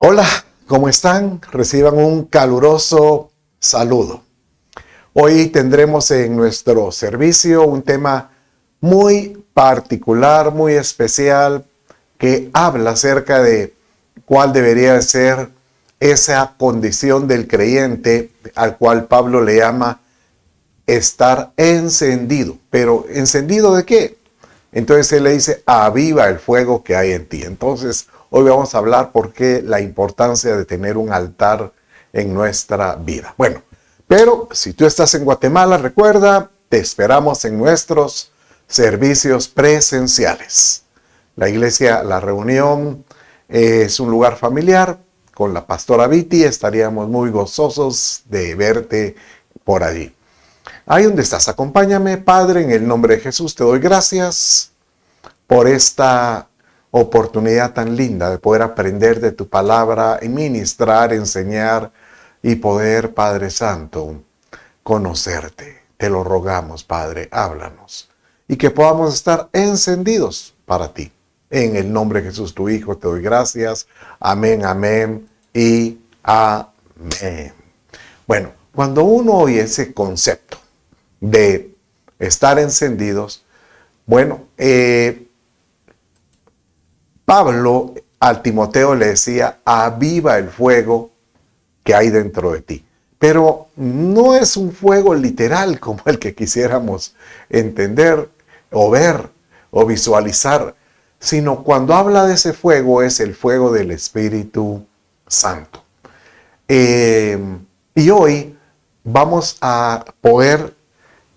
Hola, ¿cómo están? Reciban un caluroso saludo. Hoy tendremos en nuestro servicio un tema muy particular, muy especial, que habla acerca de cuál debería ser esa condición del creyente al cual Pablo le llama estar encendido. ¿Pero encendido de qué? Entonces él le dice, aviva el fuego que hay en ti. Entonces hoy vamos a hablar por qué la importancia de tener un altar en nuestra vida. Bueno, pero si tú estás en Guatemala, recuerda, te esperamos en nuestros servicios presenciales. La iglesia, la reunión es un lugar familiar. Con la pastora Viti estaríamos muy gozosos de verte por allí. Ahí donde estás, acompáñame, Padre, en el nombre de Jesús, te doy gracias por esta oportunidad tan linda de poder aprender de tu palabra y ministrar, enseñar y poder, Padre Santo, conocerte. Te lo rogamos, Padre, háblanos y que podamos estar encendidos para ti. En el nombre de Jesús, tu Hijo, te doy gracias. Amén, amén y amén. Bueno, cuando uno oye ese concepto de estar encendidos, bueno, Pablo al Timoteo le decía, aviva el fuego que hay dentro de ti. Pero no es un fuego literal como el que quisiéramos entender o ver o visualizar, sino cuando habla de ese fuego es el fuego del Espíritu Santo. Y hoy vamos a poder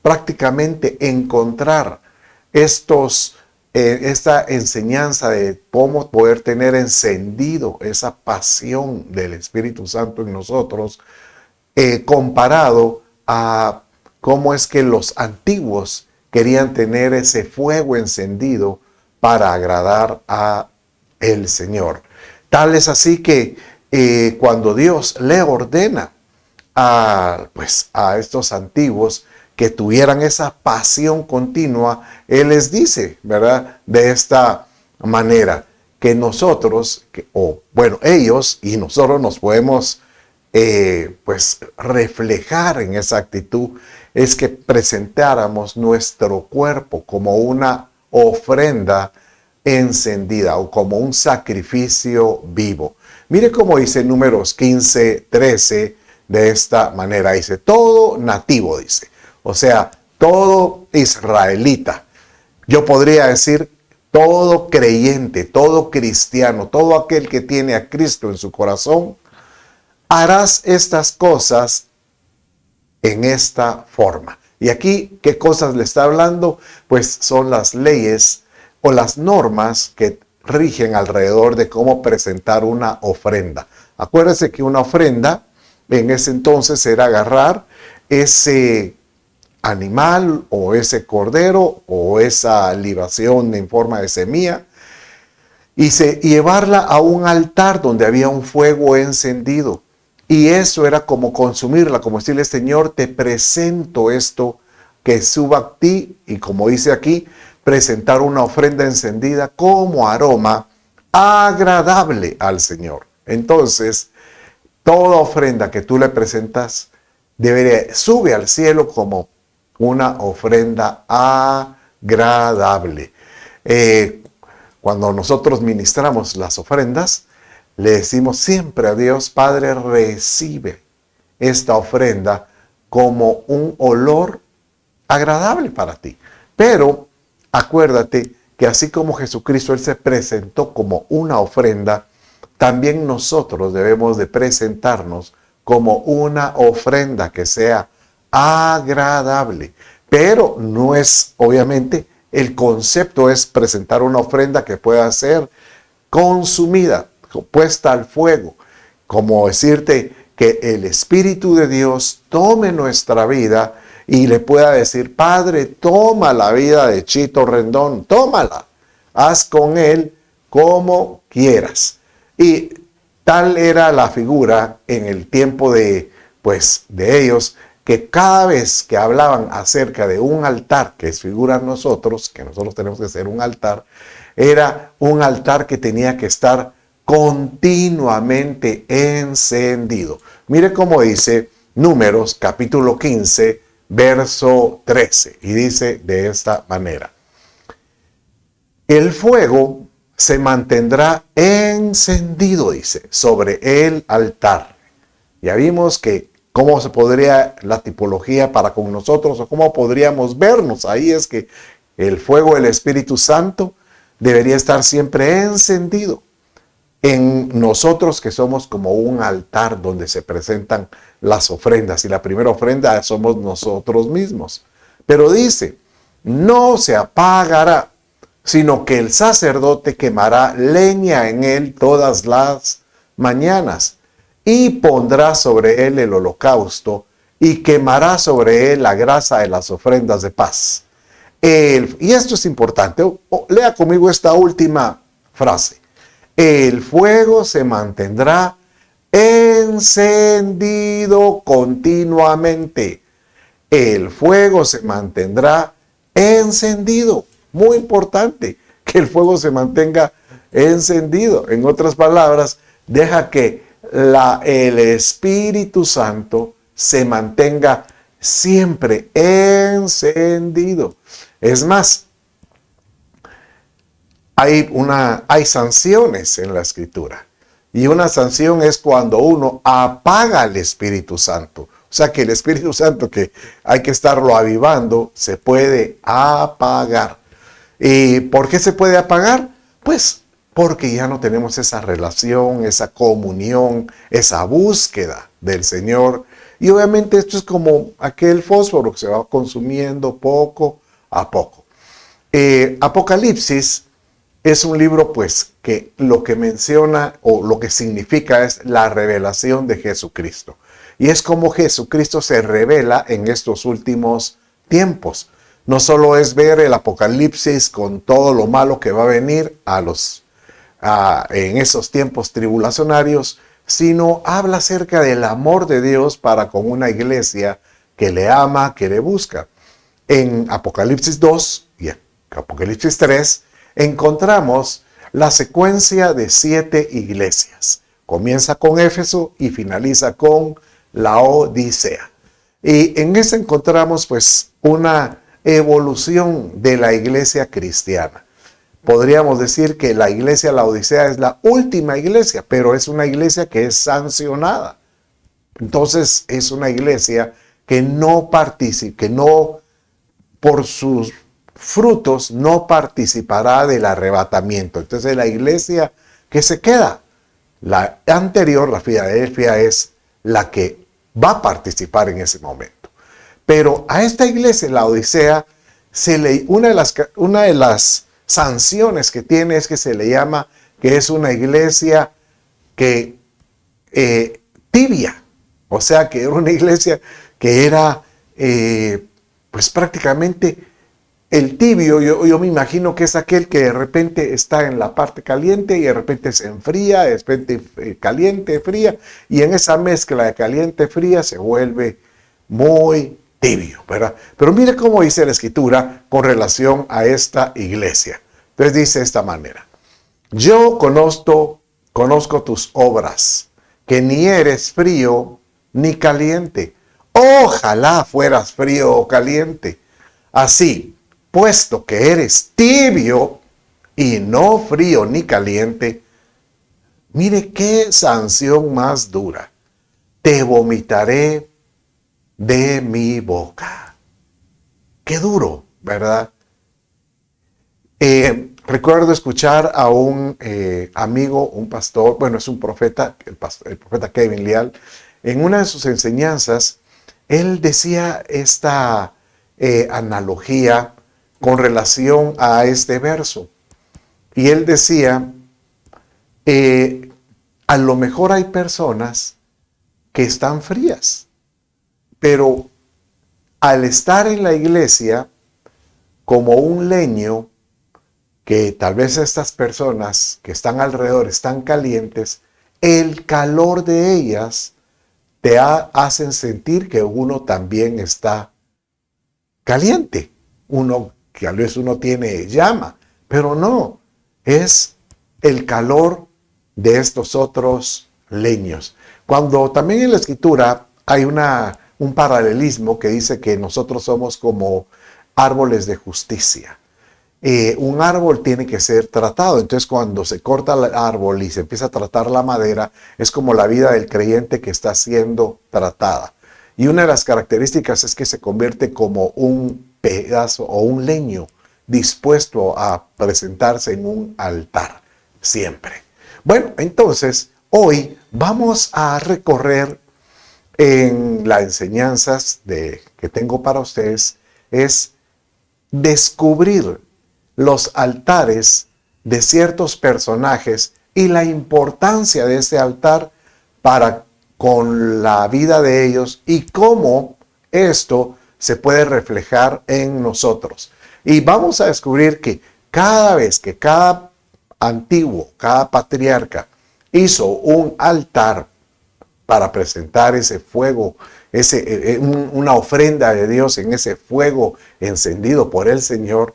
prácticamente encontrar esta enseñanza de cómo poder tener encendido esa pasión del Espíritu Santo en nosotros, comparado a cómo es que los antiguos querían tener ese fuego encendido para agradar a el Señor. Tal es así que cuando Dios le ordena a estos antiguos que tuvieran esa pasión continua, Él les dice, ¿verdad? De esta manera, que nosotros, ellos y nosotros nos podemos reflejar en esa actitud, es que presentáramos nuestro cuerpo como una ofrenda encendida o como un sacrificio vivo. Mire cómo dice Números 15:13 de esta manera. Dice, todo nativo, dice. O sea, todo israelita. Yo podría decir, todo creyente, todo cristiano, todo aquel que tiene a Cristo en su corazón, harás estas cosas en esta forma. Y aquí, ¿qué cosas le está hablando? Pues son las leyes o las normas que rigen alrededor de cómo presentar una ofrenda. Acuérdense que una ofrenda en ese entonces era agarrar ese animal o ese cordero o esa libación en forma de semilla y llevarla a un altar donde había un fuego encendido. Y eso era como consumirla, como decirle, Señor, te presento esto que suba a ti, y como dice aquí, presentar una ofrenda encendida como aroma agradable al Señor. Entonces, toda ofrenda que tú le presentas sube al cielo como una ofrenda agradable. Cuando nosotros ministramos las ofrendas, le decimos siempre a Dios, Padre, recibe esta ofrenda como un olor agradable para ti. Pero acuérdate que así como Jesucristo, Él se presentó como una ofrenda, también nosotros debemos de presentarnos como una ofrenda que sea agradable. Pero no es, obviamente, el concepto es presentar una ofrenda que pueda ser consumida, puesta al fuego, como decirte que el Espíritu de Dios tome nuestra vida y le pueda decir, Padre, toma la vida de Chito Rendón, tómala, haz con él como quieras. Y tal era la figura en el tiempo de ellos, que cada vez que hablaban acerca de un altar, que es figura nosotros, que nosotros tenemos que ser un altar, era un altar que tenía que estar continuamente encendido. Mire cómo dice Números capítulo 15, verso 13. Y dice de esta manera: el fuego se mantendrá encendido, dice, sobre el altar. Ya vimos que cómo se podría la tipología para con nosotros, o cómo podríamos vernos. Ahí es que el fuego del Espíritu Santo debería estar siempre encendido en nosotros, que somos como un altar donde se presentan las ofrendas. Y la primera ofrenda somos nosotros mismos. Pero dice, no se apagará, sino que el sacerdote quemará leña en él todas las mañanas, y pondrá sobre él el holocausto, y quemará sobre él la grasa de las ofrendas de paz. Y esto es importante, lea conmigo esta última frase: el fuego se mantendrá encendido continuamente. El fuego se mantendrá encendido. Muy importante que el fuego se mantenga encendido. En otras palabras, deja que el Espíritu Santo se mantenga siempre encendido. Es más, hay sanciones en la Escritura. Y una sanción es cuando uno apaga al Espíritu Santo. O sea que el Espíritu Santo, que hay que estarlo avivando, se puede apagar. ¿Y por qué se puede apagar? Pues porque ya no tenemos esa relación, esa comunión, esa búsqueda del Señor. Y obviamente esto es como aquel fósforo que se va consumiendo poco a poco. Apocalipsis es un libro, pues, que lo que menciona o lo que significa es la revelación de Jesucristo. Y es como Jesucristo se revela en estos últimos tiempos. No solo es ver el Apocalipsis con todo lo malo que va a venir en esos tiempos tribulacionarios, sino habla acerca del amor de Dios para con una iglesia que le ama, que le busca. En Apocalipsis 2 y Apocalipsis 3 encontramos la secuencia de 7 iglesias. Comienza con Éfeso y finaliza con Laodicea. Y en esa encontramos pues una evolución de la iglesia cristiana. Podríamos decir que la iglesia Laodicea es la última iglesia, pero es una iglesia que es sancionada. Entonces es una iglesia que no participa, que no, por sus frutos, no participará del arrebatamiento. Entonces la iglesia que se queda, la anterior, la Filadelfia, es la que va a participar en ese momento. Pero a esta iglesia, la Odisea, una de las sanciones que tiene es que se le llama que es una iglesia que tibia. O sea, que era una iglesia que era pues prácticamente el tibio. Yo me imagino que es aquel que de repente está en la parte caliente y de repente se enfría, de repente caliente, fría, y en esa mezcla de caliente, fría se vuelve muy tibio, ¿verdad? Pero mire cómo dice la Escritura con relación a esta iglesia. Entonces dice de esta manera: yo conozco tus obras, que ni eres frío ni caliente. Ojalá fueras frío o caliente. Así, puesto que eres tibio y no frío ni caliente, mire qué sanción más dura. Te vomitaré de mi boca. Qué duro, ¿verdad? Recuerdo escuchar a un amigo, un pastor, bueno, es un profeta, el profeta Kevin Leal. En una de sus enseñanzas, él decía esta analogía con relación a este verso. Y él decía, a lo mejor hay personas que están frías, pero al estar en la iglesia como un leño, que tal vez estas personas que están alrededor están calientes, el calor de ellas te hacen sentir que uno también está caliente. Que tal vez uno tiene llama, pero no, es el calor de estos otros leños. Cuando también en la Escritura hay un paralelismo que dice que nosotros somos como árboles de justicia. Un árbol tiene que ser tratado. Entonces, cuando se corta el árbol y se empieza a tratar la madera, es como la vida del creyente que está siendo tratada. Y una de las características es que se convierte como un pedazo o un leño dispuesto a presentarse en un altar siempre. Bueno, entonces, hoy vamos a recorrer en las enseñanzas que tengo para ustedes, es descubrir los altares de ciertos personajes y la importancia de ese altar para con la vida de ellos y cómo esto se puede reflejar en nosotros. Y vamos a descubrir que cada vez que cada patriarca hizo un altar para presentar ese fuego, una ofrenda de Dios en ese fuego encendido por el Señor,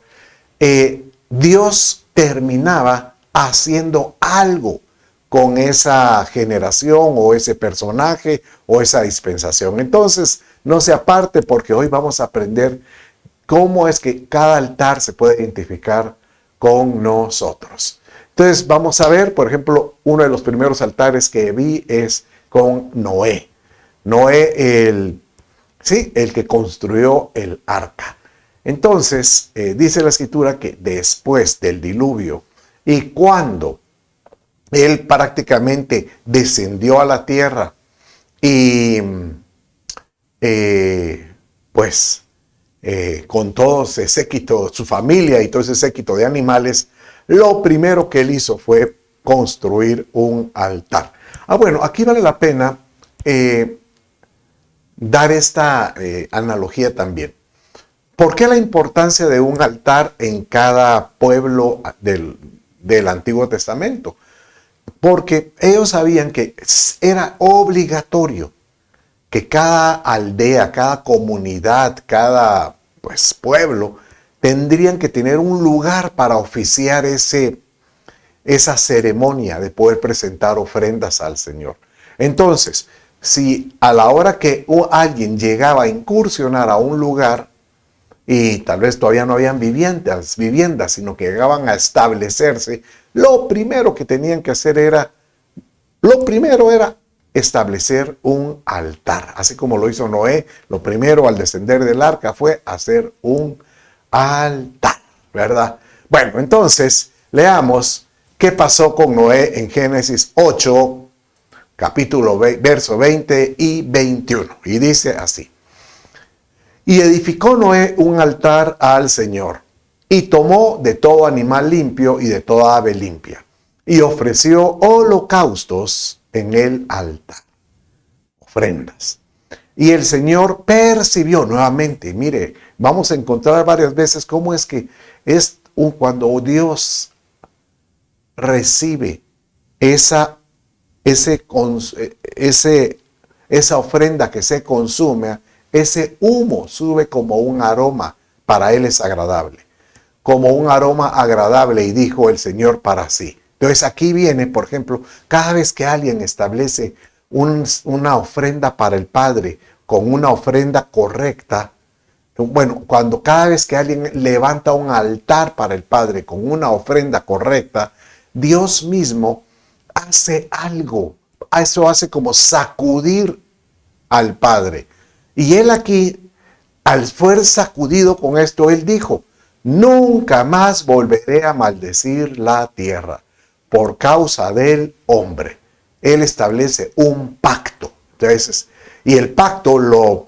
Dios terminaba haciendo algo con esa generación o ese personaje o esa dispensación. Entonces, no se aparte porque hoy vamos a aprender cómo es que cada altar se puede identificar con nosotros. Entonces, vamos a ver, por ejemplo, uno de los primeros altares que vi es con Noé. Noé, el que construyó el arca. Entonces, dice la Escritura que después del diluvio y cuando él prácticamente descendió a la tierra y con todo ese séquito, su familia y todo ese séquito de animales, lo primero que él hizo fue construir un altar. Bueno, aquí vale la pena dar esta analogía también. ¿Por qué la importancia de un altar en cada pueblo del Antiguo Testamento? Porque ellos sabían que era obligatorio que cada aldea, cada comunidad, cada pueblo, tendrían que tener un lugar para oficiar esa ceremonia de poder presentar ofrendas al Señor. Entonces, si a la hora que alguien llegaba a incursionar a un lugar y tal vez todavía no habían viviendas, sino que llegaban a establecerse, lo primero que tenían que hacer era establecer un altar. Así como lo hizo Noé, lo primero al descender del arca fue hacer un altar, ¿verdad? Bueno, entonces, leamos qué pasó con Noé en Génesis 8, verso 20 y 21. Y dice así: y edificó Noé un altar al Señor, y tomó de todo animal limpio y de toda ave limpia, y ofreció holocaustos en el altar, ofrendas. Y el Señor percibió nuevamente, mire, vamos a encontrar varias veces cómo es que cuando Dios recibe esa ofrenda que se consume, ese humo sube como un aroma, para él es agradable, como un aroma agradable, y dijo el Señor para sí. Entonces aquí viene, por ejemplo, cada vez que alguien establece una ofrenda para el Padre con una ofrenda correcta, cada vez que alguien levanta un altar para el Padre con una ofrenda correcta, Dios mismo hace algo. Eso hace como sacudir al Padre. Y él aquí, al ser sacudido con esto, él dijo: nunca más volveré a maldecir la tierra por causa del hombre. Él establece un pacto. Entonces, y el pacto lo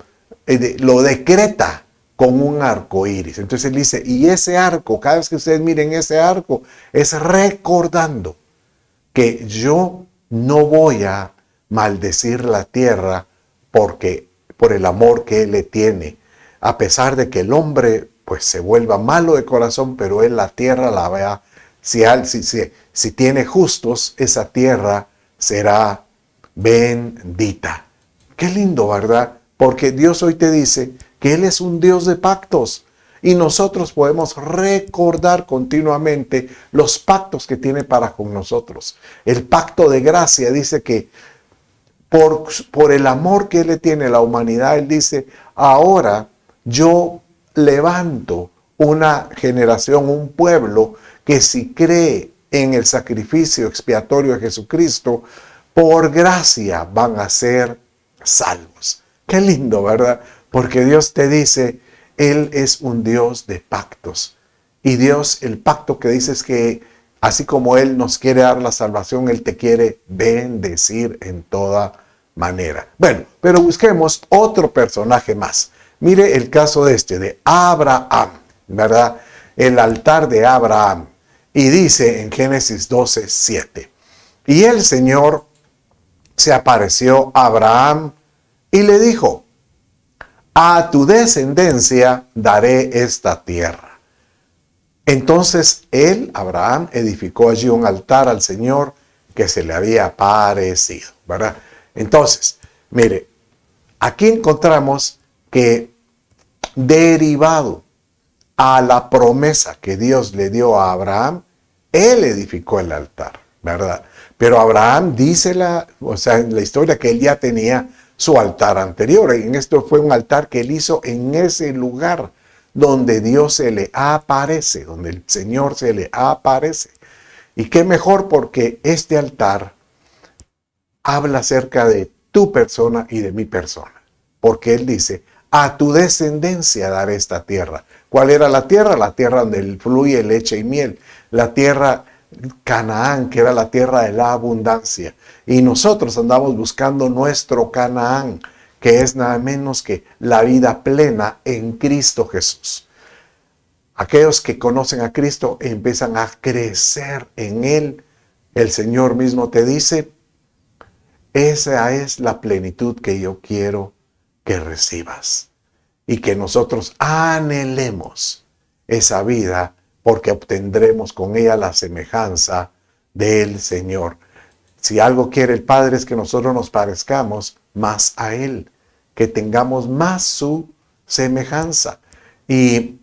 decreta con un arco iris. Entonces él dice, y ese arco, cada vez que ustedes miren ese arco, es recordando que yo no voy a maldecir la tierra por el amor que él le tiene, a pesar de que el hombre se vuelva malo de corazón, pero él la tierra la vea. Si tiene justos, esa tierra será bendita. Qué lindo, ¿verdad? Porque Dios hoy te dice que Él es un Dios de pactos. y nosotros podemos recordar continuamente los pactos que tiene para con nosotros. El pacto de gracia dice que por el amor que Él le tiene a la humanidad, Él dice, ahora yo levanto una generación, un pueblo que si cree en el sacrificio expiatorio de Jesucristo, por gracia van a ser salvos. Qué lindo, ¿verdad? Porque Dios te dice, Él es un Dios de pactos. Y Dios, el pacto que dice es que así como Él nos quiere dar la salvación, Él te quiere bendecir en toda manera. Bueno, pero busquemos otro personaje más. Mire el caso de Abraham, ¿verdad? El altar de Abraham. Y dice en Génesis 12:7. Y el Señor se apareció a Abraham y le dijo, a tu descendencia daré esta tierra. Entonces él, Abraham, edificó allí un altar al Señor que se le había aparecido, ¿verdad? Entonces, mire, aquí encontramos que derivado a la promesa que Dios le dio a Abraham, él edificó el altar, ¿verdad? Pero Abraham dice en la historia que él ya tenía su altar anterior. En esto fue un altar que él hizo en ese lugar donde Dios se le aparece, donde el Señor se le aparece. Y qué mejor porque este altar habla acerca de tu persona y de mi persona. Porque él dice, a tu descendencia daré esta tierra. ¿Cuál era la tierra? La tierra donde fluye leche y miel. La tierra Canaán, que era la tierra de la abundancia. Y nosotros andamos buscando nuestro Canaán, que es nada menos que la vida plena en Cristo Jesús. Aquellos que conocen a Cristo empiezan a crecer en Él. El Señor mismo te dice, esa es la plenitud que yo quiero que recibas. Y que nosotros anhelemos esa vida porque obtendremos con ella la semejanza del Señor. Si algo quiere el Padre es que nosotros nos parezcamos más a Él, que tengamos más su semejanza. Y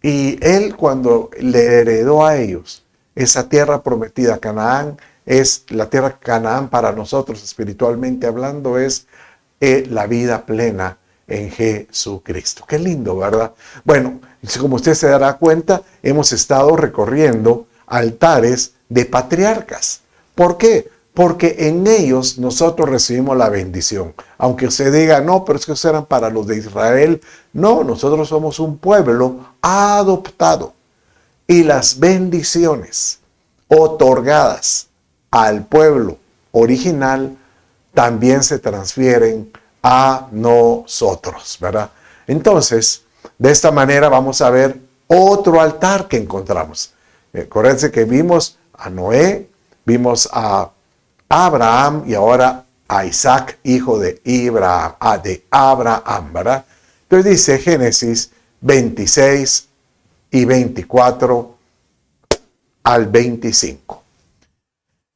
Él cuando le heredó a ellos esa tierra prometida, Canaán, es la tierra Canaán para nosotros espiritualmente hablando, es la vida plena en Jesucristo. Qué lindo, ¿verdad? Bueno, como usted se dará cuenta, hemos estado recorriendo altares de patriarcas. ¿Por qué? Porque en ellos nosotros recibimos la bendición. Aunque usted diga, no, pero es que esos eran para los de Israel. No, nosotros somos un pueblo adoptado. Y las bendiciones otorgadas al pueblo original también se transfieren a nosotros, ¿verdad? Entonces, de esta manera vamos a ver otro altar que encontramos. Acuérdense que vimos a Noé, vimos a Abraham y ahora a Isaac, hijo de Abraham, ¿verdad? Entonces dice Génesis 26 y 24 al 25.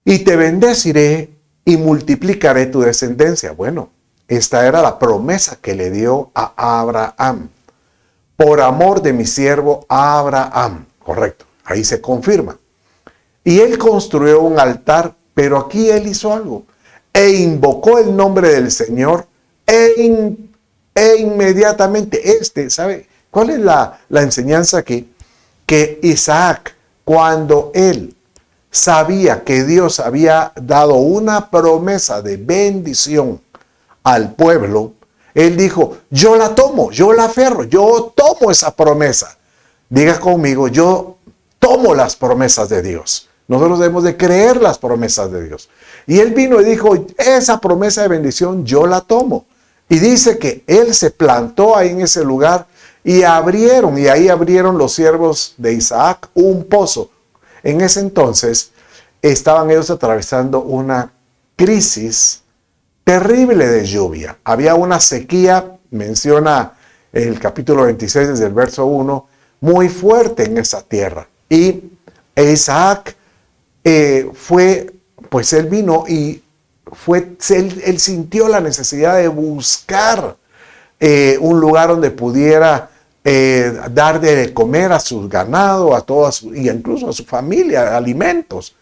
Y te bendeciré y multiplicaré tu descendencia. Bueno, esta era la promesa que le dio a Abraham. Por amor de mi siervo Abraham. Correcto, ahí se confirma. Y él construyó un altar, pero aquí él hizo algo. E invocó el nombre del Señor e inmediatamente ¿sabe cuál es la enseñanza aquí? Que Isaac, cuando él sabía que Dios había dado una promesa de bendición al pueblo, él dijo, yo la tomo, yo la aferro, yo tomo esa promesa. Diga conmigo, yo tomo las promesas de Dios. Nosotros debemos de creer las promesas de Dios. Y él vino y dijo, esa promesa de bendición yo la tomo. Y dice que él se plantó ahí en ese lugar y ahí abrieron los siervos de Isaac un pozo. En ese entonces estaban ellos atravesando una crisis terrible de lluvia. Había una sequía, menciona el capítulo 26 desde el verso 1, muy fuerte en esa tierra. Y Isaac él vino y él sintió la necesidad de buscar un lugar donde pudiera dar de comer a su ganado, a todas, y incluso a su familia, alimentos.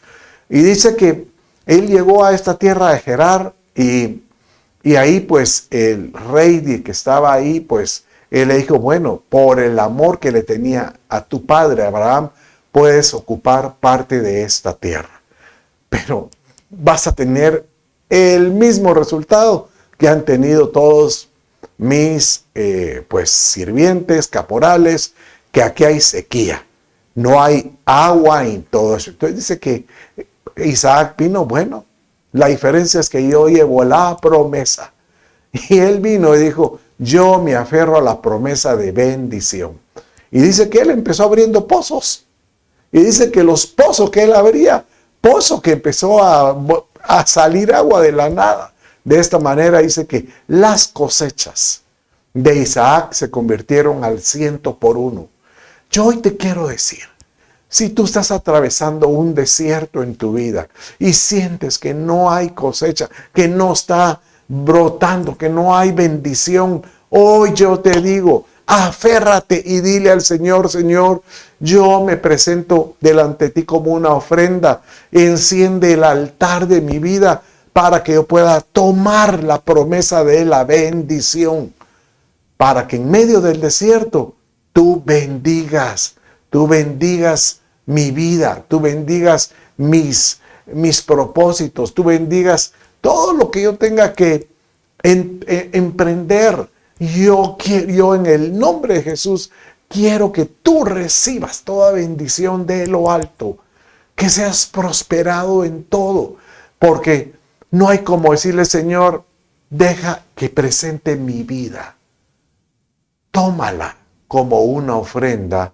Y dice que él llegó a esta tierra de Gerar y ahí pues el rey que estaba ahí, pues él le dijo, bueno, por el amor que le tenía a tu padre Abraham, puedes ocupar parte de esta tierra. Pero vas a tener el mismo resultado que han tenido todos mis pues sirvientes, caporales, que aquí hay sequía, no hay agua y todo eso. Entonces dice que Isaac vino, bueno, la diferencia es que yo llevo la promesa. Y él vino y dijo, yo me aferro a la promesa de bendición. Y dice que él empezó abriendo pozos. Y dice que los pozos que él abría, pozo que empezó a salir agua de la nada. De esta manera dice que las cosechas de Isaac se convirtieron al 100 por 1. Yo hoy te quiero decir, si tú estás atravesando un desierto en tu vida y sientes que no hay cosecha, que no está brotando, que no hay bendición, hoy yo te digo, aférrate y dile al Señor, Señor, yo me presento delante de ti como una ofrenda, enciende el altar de mi vida para que yo pueda tomar la promesa de la bendición, para que en medio del desierto tú bendigas mi vida, tú bendigas mis propósitos, tú bendigas todo lo que yo tenga que emprender. Yo en el nombre de Jesús quiero que tú recibas toda bendición de lo alto, que seas prosperado en todo, porque no hay como decirle, Señor, deja que presente mi vida, tómala como una ofrenda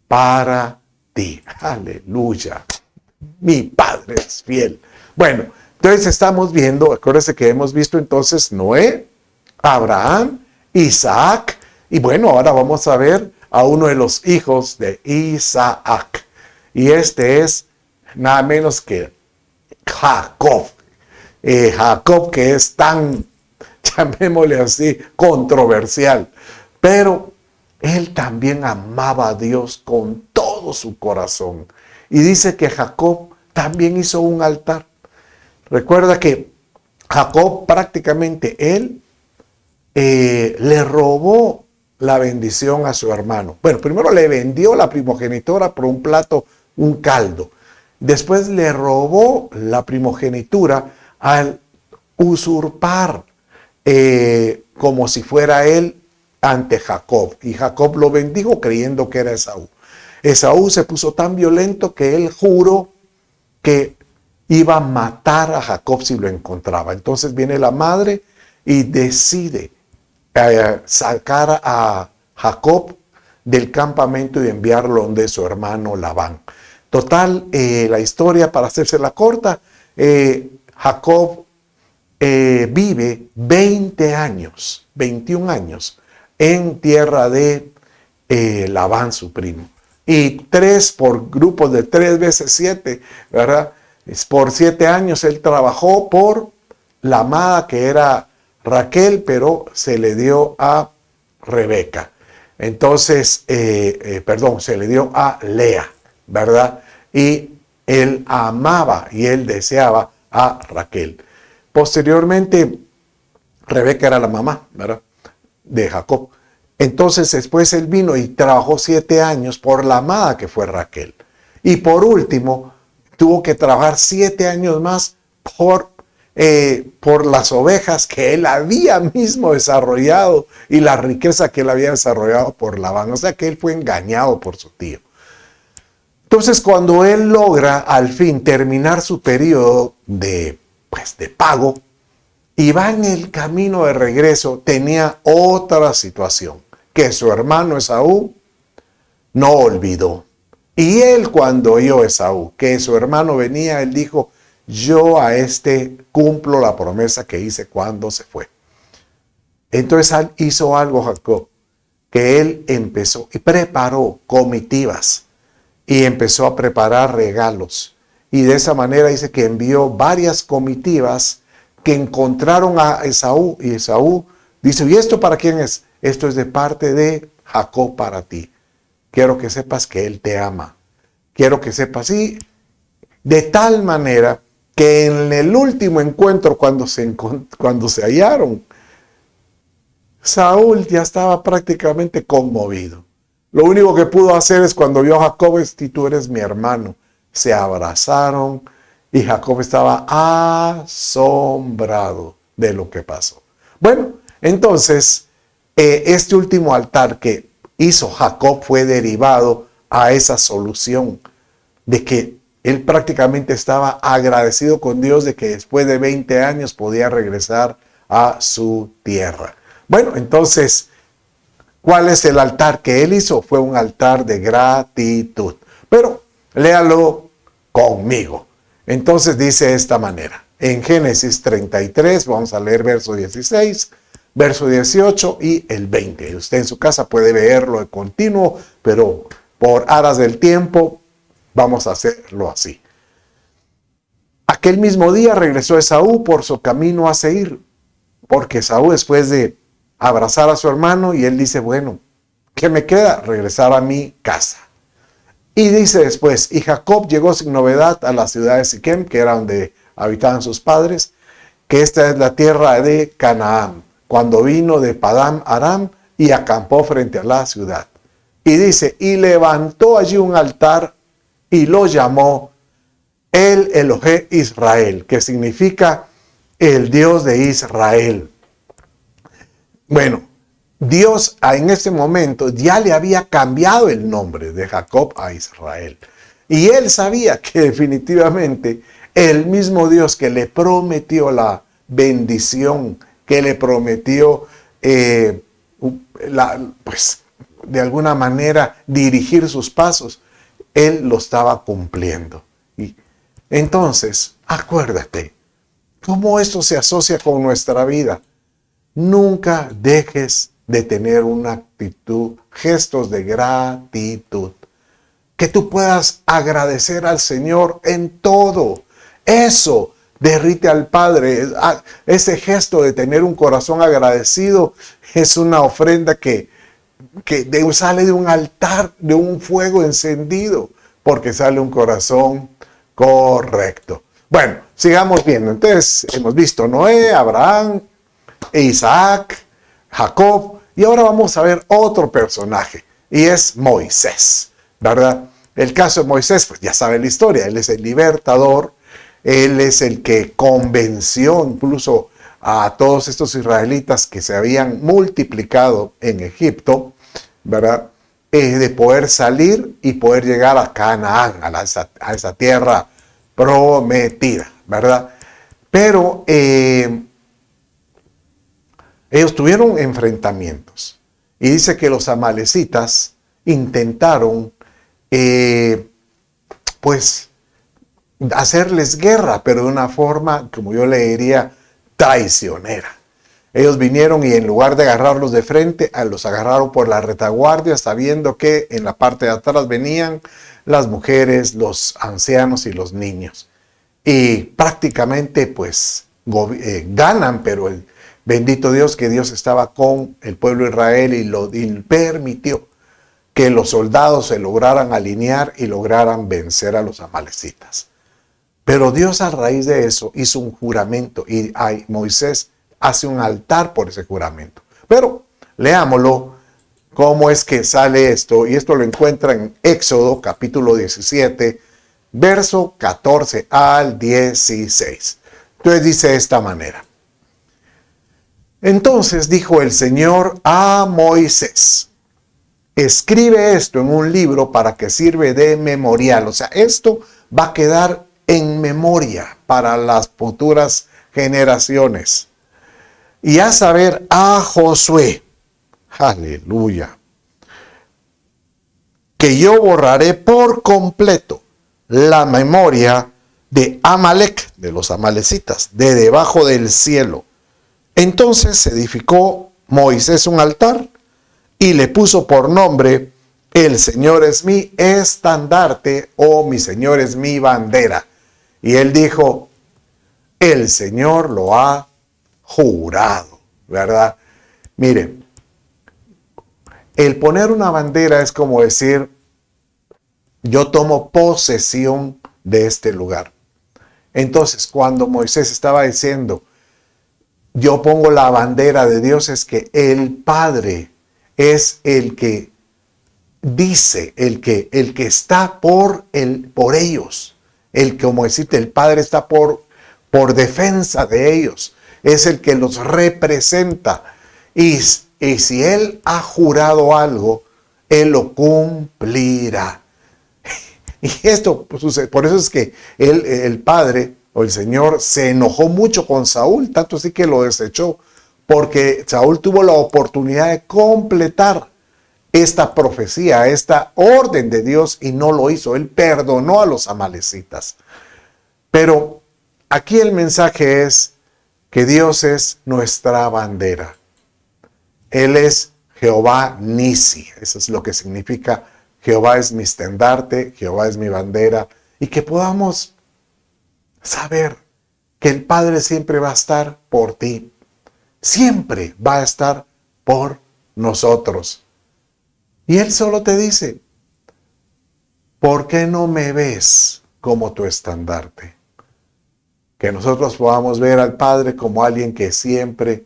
para ti. Aleluya. Mi Padre es fiel. Bueno, entonces estamos viendo, acuérdense que hemos visto entonces Noé, Abraham, Isaac, y bueno, ahora vamos a ver a uno de los hijos de Isaac. Y este es nada menos que Jacob. Jacob, que es tan, llamémosle así, controversial. Pero él también amaba a Dios con todo su corazón. Y dice que Jacob también hizo un altar. Recuerda que Jacob prácticamente él le robó la bendición a su hermano. Bueno, primero le vendió la primogenitura por un plato, un caldo. Después le robó la primogenitura al usurpar como si fuera él ante Jacob. Y Jacob lo bendijo creyendo que era Esaú. Esaú se puso tan violento que él juró que iba a matar a Jacob si lo encontraba. Entonces viene la madre y decide sacar a Jacob del campamento y enviarlo donde su hermano Labán. Total, la historia, para hacérsela corta, Jacob vive 20 años, 21 años en tierra de Labán, su primo. Y por grupos de 3 veces 7, ¿verdad? Por 7 años él trabajó por la amada que era Raquel, pero se le dio a Rebeca. Entonces, se le dio a Lea, ¿verdad? Y él amaba y él deseaba a Raquel. Posteriormente, Rebeca era la mamá, ¿verdad?, de Jacob. Entonces, después él vino y trabajó 7 años por la amada que fue Raquel. Y por último, tuvo que trabajar 7 años más por las ovejas que él había mismo desarrollado y la riqueza que él había desarrollado por Labán. O sea que él fue engañado por su tío. Entonces, cuando él logra al fin terminar su periodo de pago y va en el camino de regreso, tenía otra situación que su hermano Esaú no olvidó. Y él, cuando oyó Esaú que su hermano venía, él dijo: yo a este cumplo la promesa que hice cuando se fue. Entonces hizo algo Jacob, que él empezó y preparó comitivas y empezó a preparar regalos. Y de esa manera dice que envió varias comitivas que encontraron a Esaú. Y Esaú dice: ¿y esto para quién es? Esto es de parte de Jacob para ti. Quiero que sepas que Él te ama. Quiero que sepas, y de tal manera que en el último encuentro, cuando se hallaron, Saúl ya estaba prácticamente conmovido. Lo único que pudo hacer es cuando vio a Jacob, es: tú eres mi hermano. Se abrazaron y Jacob estaba asombrado de lo que pasó. Bueno, entonces, este último altar que hizo Jacob fue derivado a esa solución de que él prácticamente estaba agradecido con Dios de que después de 20 años podía regresar a su tierra. Bueno, entonces, ¿cuál es el altar que él hizo? Fue un altar de gratitud. Pero léalo conmigo. Entonces dice de esta manera. En Génesis 33, vamos a leer verso 16, verso 18 y el 20. Usted en su casa puede leerlo de continuo, pero por aras del tiempo vamos a hacerlo así. Aquel mismo día regresó Esaú por su camino a Seir, porque Esaú, después de abrazar a su hermano, y él dice: bueno, ¿qué me queda? Regresar a mi casa. Y dice después: y Jacob llegó sin novedad a la ciudad de Siquem, que era donde habitaban sus padres, que esta es la tierra de Canaán, cuando vino de Padán Aram y acampó frente a la ciudad. Y dice: y levantó allí un altar y lo llamó el Elohé Israel, que significa el Dios de Israel. Bueno, Dios en ese momento ya le había cambiado el nombre de Jacob a Israel. Y él sabía que definitivamente el mismo Dios que le prometió la bendición, que le prometió, pues de alguna manera dirigir sus pasos, él lo estaba cumpliendo. Y entonces, acuérdate, cómo esto se asocia con nuestra vida. Nunca dejes de tener una actitud, gestos de gratitud. Que tú puedas agradecer al Señor en todo. Eso derrite al Padre. Ese gesto de tener un corazón agradecido es una ofrenda que sale de un altar, de un fuego encendido, porque sale un corazón correcto. Bueno, sigamos viendo. Entonces, hemos visto Noé, Abraham, Isaac, Jacob, y ahora vamos a ver otro personaje, y es Moisés, ¿verdad? El caso de Moisés, pues ya sabe la historia. Él es el libertador, él es el que convenció incluso a todos estos israelitas que se habían multiplicado en Egipto, ¿verdad? De poder salir y poder llegar a Canaán, a esa tierra prometida, ¿verdad? Pero ellos tuvieron enfrentamientos. Y dice que los amalecitas intentaron, pues, hacerles guerra, pero de una forma, como yo le diría, traicionera. Ellos vinieron y en lugar de agarrarlos de frente, los agarraron por la retaguardia, sabiendo que en la parte de atrás venían las mujeres, los ancianos y los niños. Y prácticamente, pues, ganan, pero bendito Dios que Dios estaba con el pueblo de Israel y permitió que los soldados se lograran alinear y lograran vencer a los amalecitas. Pero Dios, a raíz de eso, hizo un juramento y Moisés hace un altar por ese juramento. Pero leámoslo, cómo es que sale esto, y esto lo encuentra en Éxodo capítulo 17, verso 14 al 16. Entonces dice de esta manera: entonces dijo el Señor a Moisés: escribe esto en un libro para que sirva de memorial. O sea, esto va a quedar en memoria para las futuras generaciones. Y a saber, a Josué, aleluya, que yo borraré por completo la memoria de Amalek, de los amalecitas, de debajo del cielo. Entonces se edificó Moisés un altar y le puso por nombre: el Señor es mi estandarte, o mi Señor es mi bandera. Y él dijo: el Señor lo ha jurado, ¿verdad? Mire, El poner una bandera es como decir, yo tomo posesión de este lugar. Entonces, cuando Moisés estaba diciendo, yo pongo la bandera de Dios, es que el Padre es el que dice, el que está por ellos. Como decirte, el Padre está por defensa de ellos. Es el que los representa. Y si Él ha jurado algo, Él lo cumplirá. Y esto sucede. Por eso es que el Padre o el Señor se enojó mucho con Saúl, tanto así que lo desechó, porque Saúl tuvo la oportunidad de completar esta profecía, esta orden de Dios, y no lo hizo. Él perdonó a los amalecitas. Pero aquí el mensaje es que Dios es nuestra bandera. Él es Jehová Nisi. Eso es lo que significa Jehová es mi estandarte, Jehová es mi bandera. Y que podamos saber que el Padre siempre va a estar por ti. Siempre va a estar por nosotros. Y Él solo te dice, ¿por qué no me ves como tu estandarte? Que nosotros podamos ver al Padre como alguien que siempre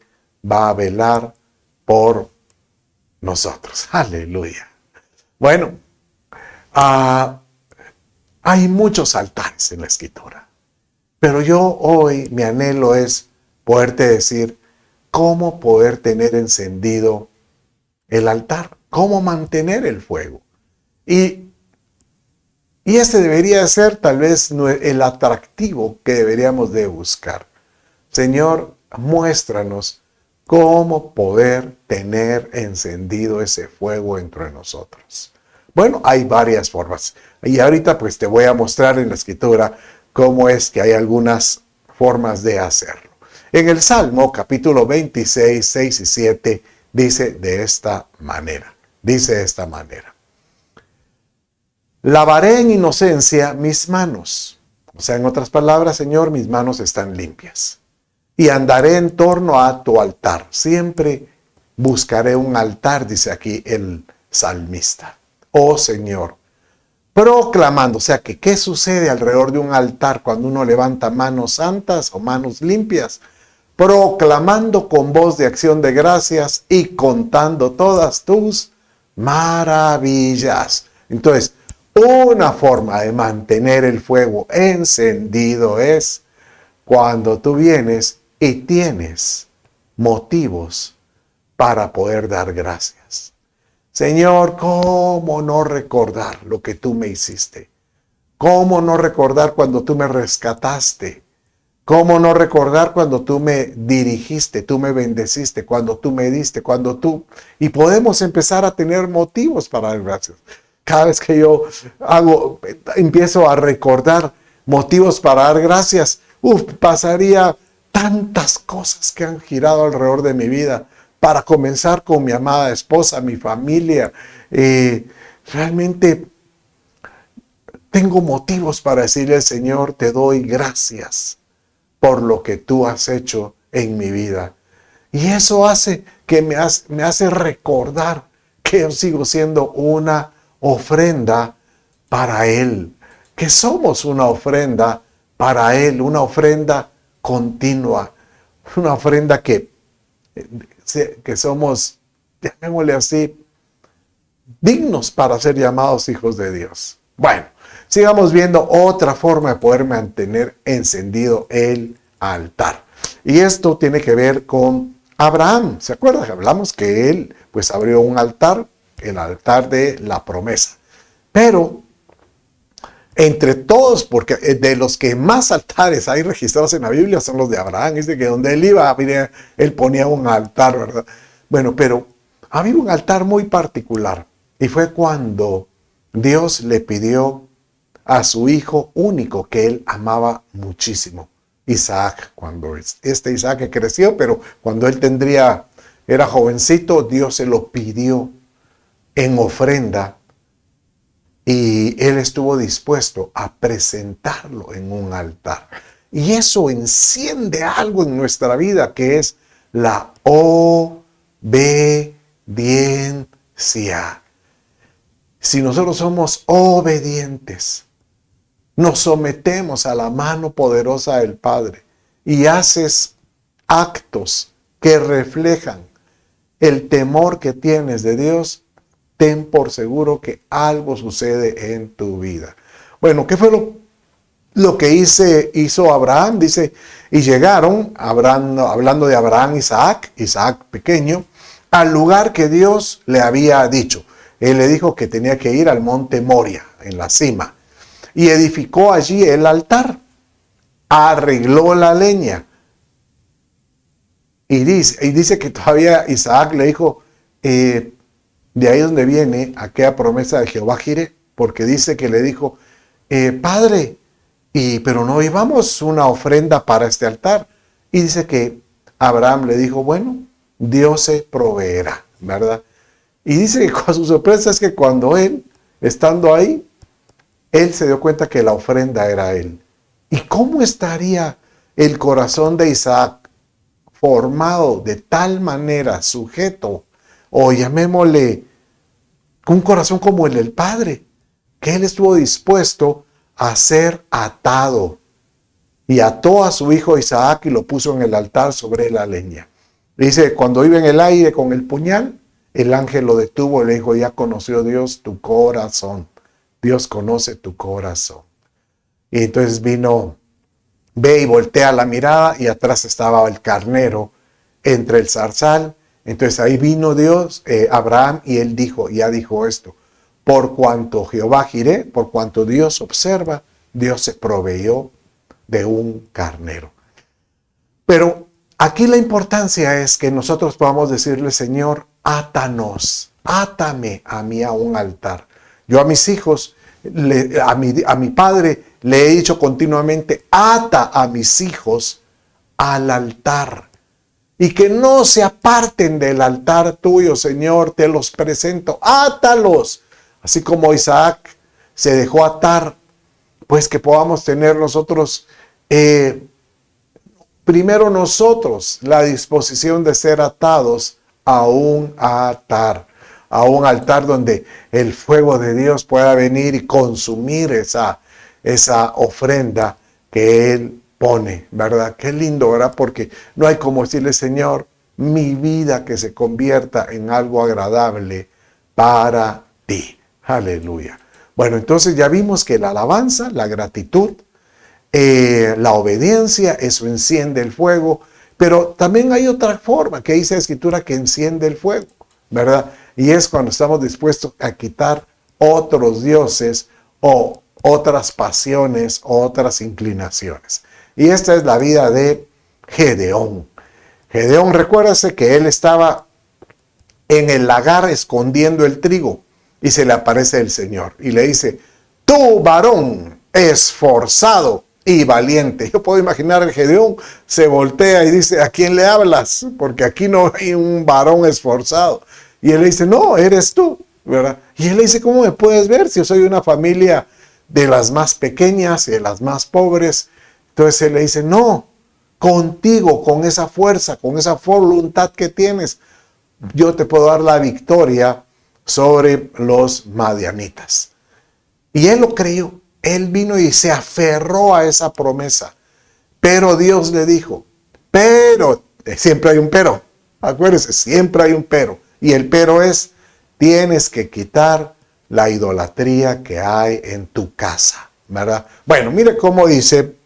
va a velar por nosotros. Aleluya. Bueno, hay muchos altares en la Escritura. Pero yo hoy, mi anhelo es poderte decir cómo poder tener encendido el altar, cómo mantener el fuego. Y este debería ser tal vez el atractivo que deberíamos de buscar. Señor, muéstranos cómo poder tener encendido ese fuego entre nosotros. Bueno, hay varias formas. Y ahorita pues te voy a mostrar en la Escritura cómo es que hay algunas formas de hacerlo. En el Salmo capítulo 26, 6 y 7 dice de esta manera. Lavaré en inocencia mis manos. O sea, en otras palabras, Señor, mis manos están limpias. Y andaré en torno a tu altar. Siempre buscaré un altar, dice aquí el salmista. Oh Señor, proclamando, o sea, que ¿qué sucede alrededor de un altar cuando uno levanta manos santas o manos limpias? Proclamando con voz de acción de gracias y contando todas tus maravillas. Entonces, una forma de mantener el fuego encendido es cuando tú vienes y tienes motivos para poder dar gracias. Señor, ¿cómo no recordar lo que tú me hiciste? ¿Cómo no recordar cuando tú me rescataste? ¿Cómo no recordar cuando tú me dirigiste, tú me bendeciste, cuando tú me diste, Y podemos empezar a tener motivos para dar gracias. Cada vez que yo empiezo a recordar motivos para dar gracias, pasaría tantas cosas que han girado alrededor de mi vida. Para comenzar con mi amada esposa, mi familia, realmente tengo motivos para decirle al Señor, te doy gracias por lo que tú has hecho en mi vida. Y eso hace que me hace recordar que yo sigo siendo una ofrenda para Él, que somos una ofrenda para Él, una ofrenda continua, una ofrenda que somos, llamémosle así, dignos para ser llamados hijos de Dios. Bueno, sigamos viendo otra forma de poder mantener encendido el altar. Y esto tiene que ver con Abraham. ¿Se acuerdan que hablamos que él pues abrió un altar, el altar de la promesa? Pero entre todos, porque de los que más altares hay registrados en la Biblia son los de Abraham. Dice que donde él iba, mire, él ponía un altar, ¿verdad? Bueno, pero había un altar muy particular. Y fue cuando Dios le pidió a su hijo único que él amaba muchísimo, Isaac. Cuando Isaac creció, pero cuando él era jovencito, Dios se lo pidió en ofrenda. Y él estuvo dispuesto a presentarlo en un altar. Y eso enciende algo en nuestra vida que es la obediencia. Si nosotros somos obedientes, nos sometemos a la mano poderosa del Padre y haces actos que reflejan el temor que tienes de Dios, ten por seguro que algo sucede en tu vida. Bueno, ¿qué fue lo que hizo Abraham? Dice, y llegaron, hablando de Abraham, Isaac pequeño, al lugar que Dios le había dicho. Él le dijo que tenía que ir al monte Moria, en la cima, y edificó allí el altar, arregló la leña. Y dice que todavía Isaac le dijo, de ahí donde viene aquella promesa de Jehová Jireh, porque dice que le dijo, Padre, pero no llevamos una ofrenda para este altar. Y dice que Abraham le dijo, bueno, Dios se proveerá, ¿verdad? Y dice que con su sorpresa es que cuando él, estando ahí, él se dio cuenta que la ofrenda era él. ¿Y cómo estaría el corazón de Isaac formado de tal manera, sujeto, o llamémosle, un corazón como el del Padre, que él estuvo dispuesto a ser atado? Y ató a su hijo Isaac y lo puso en el altar sobre la leña. Dice, cuando iba en el aire con el puñal, el ángel lo detuvo y le dijo, ya conoció Dios tu corazón. Dios conoce tu corazón. Y entonces ve y voltea la mirada y atrás estaba el carnero entre el zarzal. Entonces ahí vino Dios, Abraham, y él ya dijo esto, por cuanto Jehová Jireh, por cuanto Dios observa, Dios se proveyó de un carnero. Pero aquí la importancia es que nosotros podamos decirle, Señor, átame a mí a un altar. Yo a mis hijos, a mi padre le he dicho continuamente, ata a mis hijos al altar. Y que no se aparten del altar tuyo, Señor, te los presento, átalos. Así como Isaac se dejó atar, pues que podamos tener nosotros, primero nosotros, la disposición de ser atados a un altar donde el fuego de Dios pueda venir y consumir esa ofrenda que Él pone, ¿verdad? Qué lindo, ¿verdad? Porque no hay como decirle, Señor, mi vida que se convierta en algo agradable para ti. Aleluya. Bueno, entonces ya vimos que la alabanza, la gratitud, la obediencia, eso enciende el fuego, pero también hay otra forma que dice la Escritura que enciende el fuego, ¿verdad? Y es cuando estamos dispuestos a quitar otros dioses o otras pasiones o otras inclinaciones. Y esta es la vida de Gedeón. Gedeón, recuérdase que él estaba en el lagar escondiendo el trigo y se le aparece el Señor y le dice, tú varón esforzado y valiente. Yo puedo imaginar el Gedeón se voltea y dice, ¿a quién le hablas? Porque aquí no hay un varón esforzado. Y él le dice, no, eres tú, ¿verdad? Y él le dice, ¿cómo me puedes ver si yo soy una familia de las más pequeñas y de las más pobres? Entonces él le dice, no, contigo, con esa fuerza, con esa voluntad que tienes, yo te puedo dar la victoria sobre los madianitas. Y él lo creyó. Él vino y se aferró a esa promesa. Pero Dios le dijo, siempre hay un pero. Acuérdense, siempre hay un pero. Y el pero es, tienes que quitar la idolatría que hay en tu casa, ¿verdad? Bueno, mire cómo dice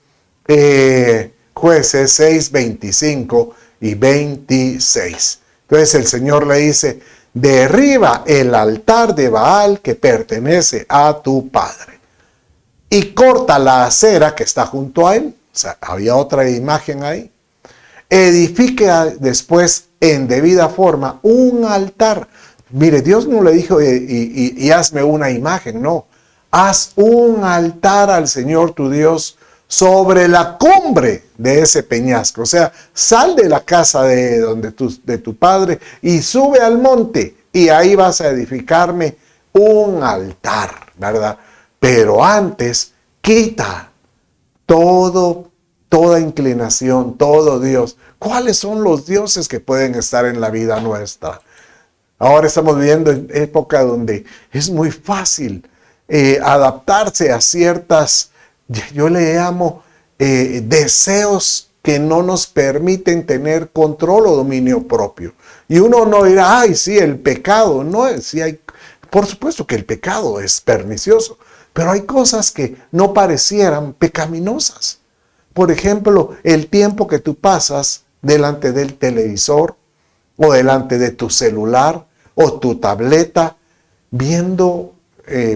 Jueces 6, 25 y 26. Entonces el Señor le dice, derriba el altar de Baal que pertenece a tu padre y corta la acera que está junto a él. O sea, había otra imagen ahí. Edifique después en debida forma un altar. Mire, Dios no le dijo y hazme una imagen, no. Haz un altar al Señor tu Dios sobre la cumbre de ese peñasco. O sea, sal de la casa de tu padre y sube al monte y ahí vas a edificarme un altar, ¿verdad? Pero antes, quita toda inclinación, todo Dios. ¿Cuáles son los dioses que pueden estar en la vida nuestra? Ahora estamos viviendo en época donde es muy fácil adaptarse a ciertas, yo le llamo deseos que no nos permiten tener control o dominio propio. Y uno no dirá, ay, sí, el pecado. No, sí hay, por supuesto que el pecado es pernicioso, pero hay cosas que no parecieran pecaminosas. Por ejemplo, el tiempo que tú pasas delante del televisor o delante de tu celular o tu tableta viendo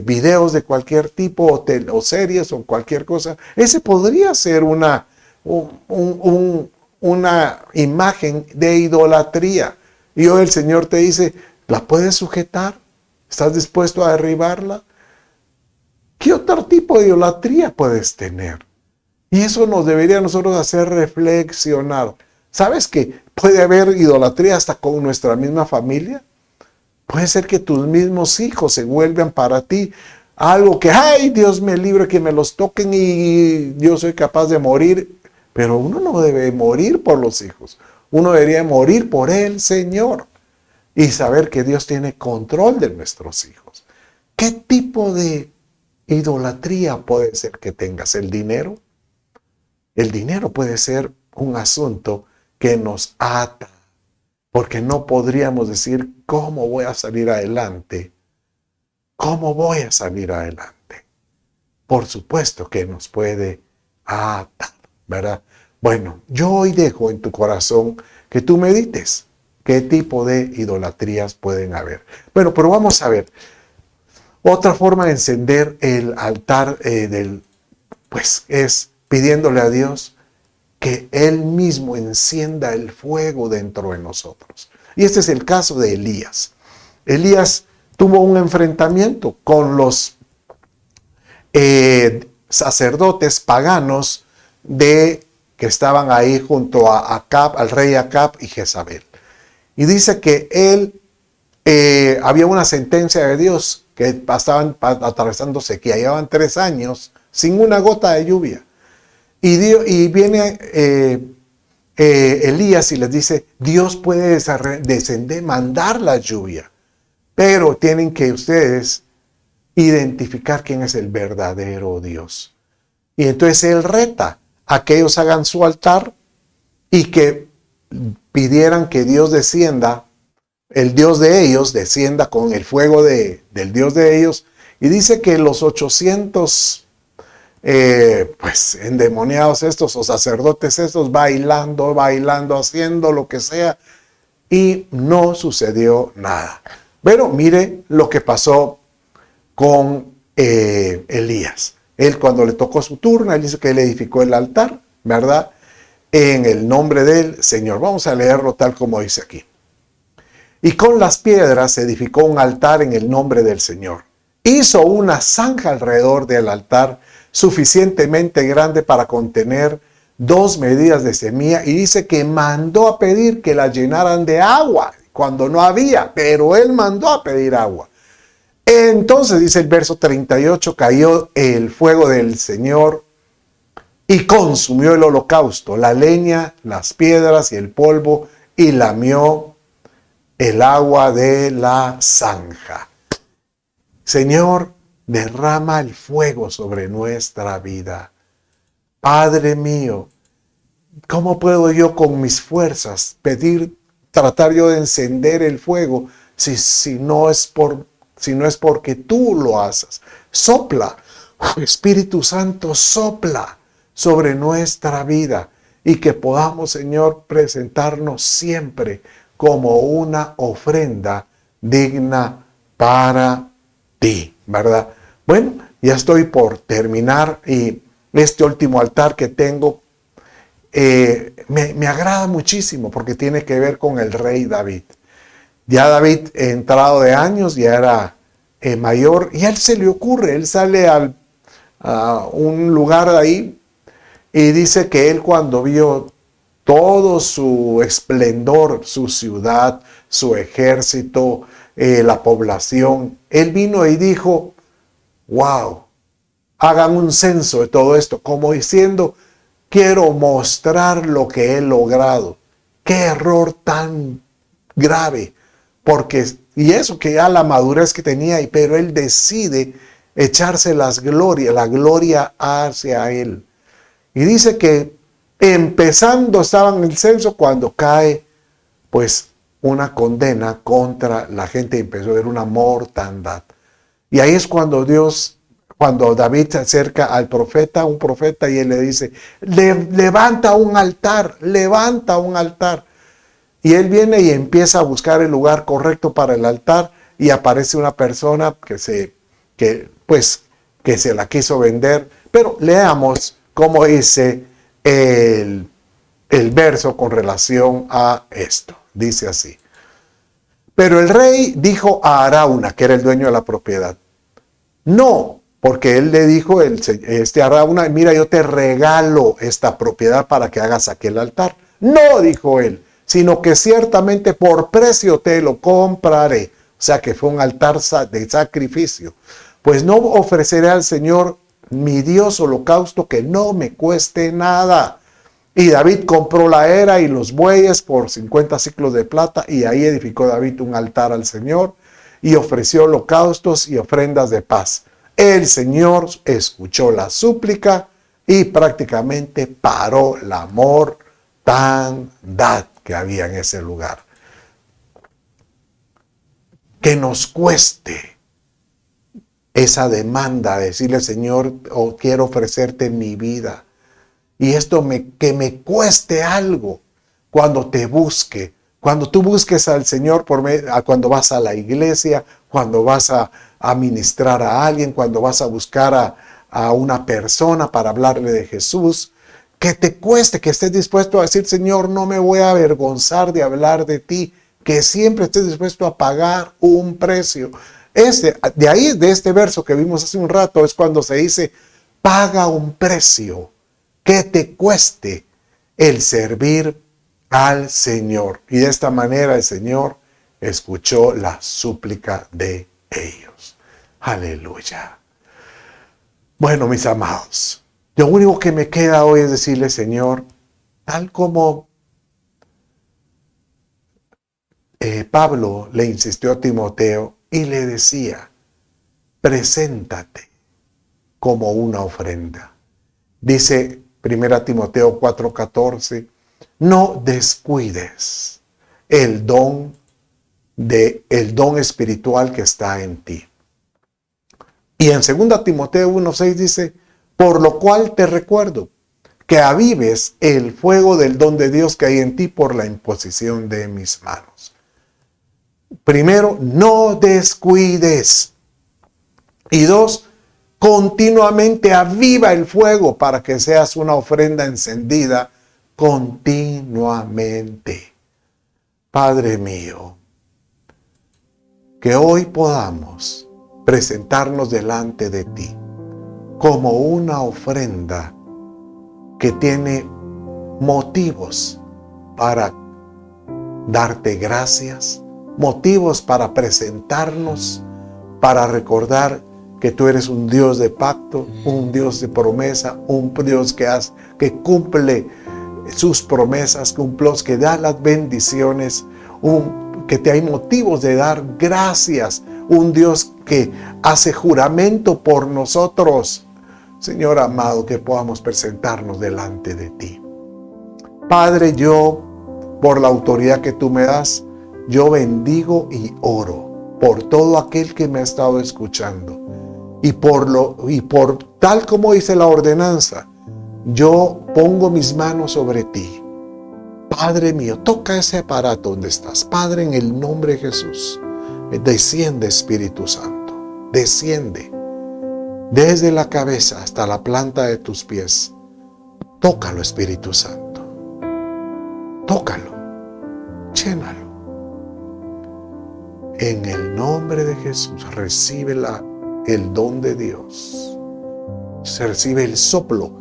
videos de cualquier tipo o series o cualquier cosa. Ese podría ser una imagen de idolatría. Y hoy el Señor te dice, ¿la puedes sujetar? ¿Estás dispuesto a derribarla? ¿Qué otro tipo de idolatría puedes tener? Y eso nos debería a nosotros hacer reflexionar. ¿Sabes que puede haber idolatría hasta con nuestra misma familia? Puede ser que tus mismos hijos se vuelvan para ti algo que, ay, Dios me libre que me los toquen y yo soy capaz de morir. Pero uno no debe morir por los hijos. Uno debería morir por el Señor y saber que Dios tiene control de nuestros hijos. ¿Qué tipo de idolatría puede ser que tengas? ¿El dinero? El dinero puede ser un asunto que nos ata, porque no podríamos decir, ¿cómo voy a salir adelante? ¿Cómo voy a salir adelante? Por supuesto que nos puede atar, ¿verdad? Bueno, yo hoy dejo en tu corazón que tú medites qué tipo de idolatrías pueden haber. Bueno, pero vamos a ver. Otra forma de encender el altar pues es pidiéndole a Dios que Él mismo encienda el fuego dentro de nosotros. Y este es el caso de Elías. Elías tuvo un enfrentamiento con los sacerdotes paganos que estaban ahí junto a Acab, al rey Acab y Jezabel. Y dice que él había una sentencia de Dios que estaban atravesando sequía. Llevaban 3 años sin una gota de lluvia. Y viene Elías y les dice, Dios puede descender, mandar la lluvia, pero tienen que ustedes identificar quién es el verdadero Dios. Y entonces él reta a que ellos hagan su altar y que pidieran que Dios descienda, el Dios de ellos descienda con el fuego del Dios de ellos. Y dice que los 800 pues endemoniados estos o sacerdotes estos bailando, haciendo lo que sea, y no sucedió nada. Pero mire lo que pasó con Elías. Él, cuando le tocó su turno, él dice que él edificó el altar, ¿verdad? En el nombre del Señor. Vamos a leerlo tal como dice aquí. Y con las piedras edificó un altar en el nombre del Señor. Hizo una zanja alrededor del altar suficientemente grande para contener 2 medidas de semilla, y dice que mandó a pedir que la llenaran de agua cuando no había, pero él mandó a pedir agua. Entonces dice el verso 38, cayó el fuego del Señor y consumió el holocausto, la leña, las piedras y el polvo, y lamió el agua de la zanja. Señor, derrama el fuego sobre nuestra vida. Padre mío, ¿cómo puedo yo con mis fuerzas tratar yo de encender el fuego si no es porque tú lo haces? Sopla, Espíritu Santo, sopla sobre nuestra vida y que podamos, Señor, presentarnos siempre como una ofrenda digna para ti, ¿verdad? Bueno, ya estoy por terminar y este último altar que tengo me agrada muchísimo porque tiene que ver con el rey David. Ya David, entrado de años, ya era mayor, y a él se le ocurre, él sale a un lugar ahí y dice que él, cuando vio todo su esplendor, su ciudad, su ejército, la población, él vino y dijo, wow, hagan un censo de todo esto, como diciendo, quiero mostrar lo que he logrado. Qué error tan grave. y eso que ya la madurez que tenía, pero él decide echarse la gloria hacia él. Y dice que empezando estaban en el censo cuando cae pues una condena contra la gente, empezó a haber una mortandad. Y ahí es cuando David se acerca al profeta, un profeta, y él le dice, levanta un altar. Y él viene y empieza a buscar el lugar correcto para el altar, y aparece una persona que se la quiso vender. Pero leamos cómo dice el verso con relación a esto. Dice así: pero el rey dijo a Arauna, que era el dueño de la propiedad, no, porque él le dijo, Arauna, mira, yo te regalo esta propiedad para que hagas aquel altar. No, dijo él, sino que ciertamente por precio te lo compraré. O sea que fue un altar de sacrificio. Pues no ofreceré al Señor mi Dios holocausto que no me cueste nada. Y David compró la era y los bueyes por 50 siclos de plata, y ahí edificó David un altar al Señor y ofreció holocaustos y ofrendas de paz. El Señor escuchó la súplica y prácticamente paró la mortandad que había en ese lugar. Que nos cueste esa demanda de decirle, Señor, quiero ofrecerte mi vida. Y esto que me cueste algo cuando te busque. Cuando tú busques al Señor, cuando vas a la iglesia, cuando vas a ministrar a alguien, cuando vas a buscar a una persona para hablarle de Jesús, que te cueste, que estés dispuesto a decir, Señor, no me voy a avergonzar de hablar de ti, que siempre estés dispuesto a pagar un precio. De ahí, de este verso que vimos hace un rato, es cuando se dice, paga un precio que te cueste el servir al Señor. Y de esta manera el Señor escuchó la súplica de ellos. Aleluya. Bueno, mis amados, lo único que me queda hoy es decirle, Señor, tal como Pablo le insistió a Timoteo y le decía, preséntate como una ofrenda. Dice 1 Timoteo 4:14, no descuides el don espiritual que está en ti. Y en 2 Timoteo 1:6 dice, por lo cual te recuerdo que avives el fuego del don de Dios que hay en ti por la imposición de mis manos. Primero, no descuides. Y dos, continuamente aviva el fuego para que seas una ofrenda encendida continuamente. Padre mío, que hoy podamos presentarnos delante de ti como una ofrenda que tiene motivos para darte gracias, motivos para presentarnos, para recordar que tú eres un Dios de pacto, un Dios de promesa, un Dios que cumple sus promesas, que da las bendiciones, que te hay motivos de dar gracias, un Dios que hace juramento por nosotros. Señor amado, que podamos presentarnos delante de ti. Padre, yo, por la autoridad que tú me das, yo bendigo y oro por todo aquel que me ha estado escuchando. Y por tal como dice la ordenanza, yo pongo mis manos sobre ti. Padre mío, toca ese aparato donde estás. Padre, en el nombre de Jesús, desciende Espíritu Santo, desciende desde la cabeza hasta la planta de tus pies. Tócalo, Espíritu Santo. Tócalo, llénalo. En el nombre de Jesús, recibe el don de Dios. Se recibe el soplo.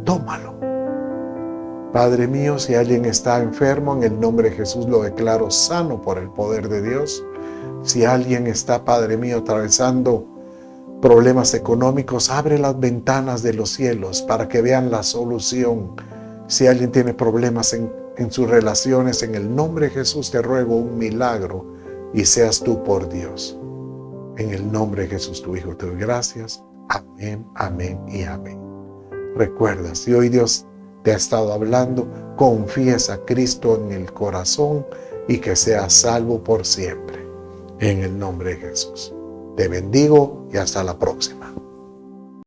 Tómalo. Padre mío, si alguien está enfermo, en el nombre de Jesús lo declaro sano por el poder de Dios. Si alguien está, Padre mío, atravesando problemas económicos, abre las ventanas de los cielos para que vean la solución. Si alguien tiene problemas en en sus relaciones. En el nombre de Jesús te ruego un milagro y seas tú por Dios. En el nombre de Jesús, tu Hijo, te doy gracias. Amén, amén y amén. Recuerda, si hoy Dios te ha estado hablando, confiesa a Cristo en el corazón y que seas salvo por siempre. En el nombre de Jesús. Te bendigo y hasta la próxima.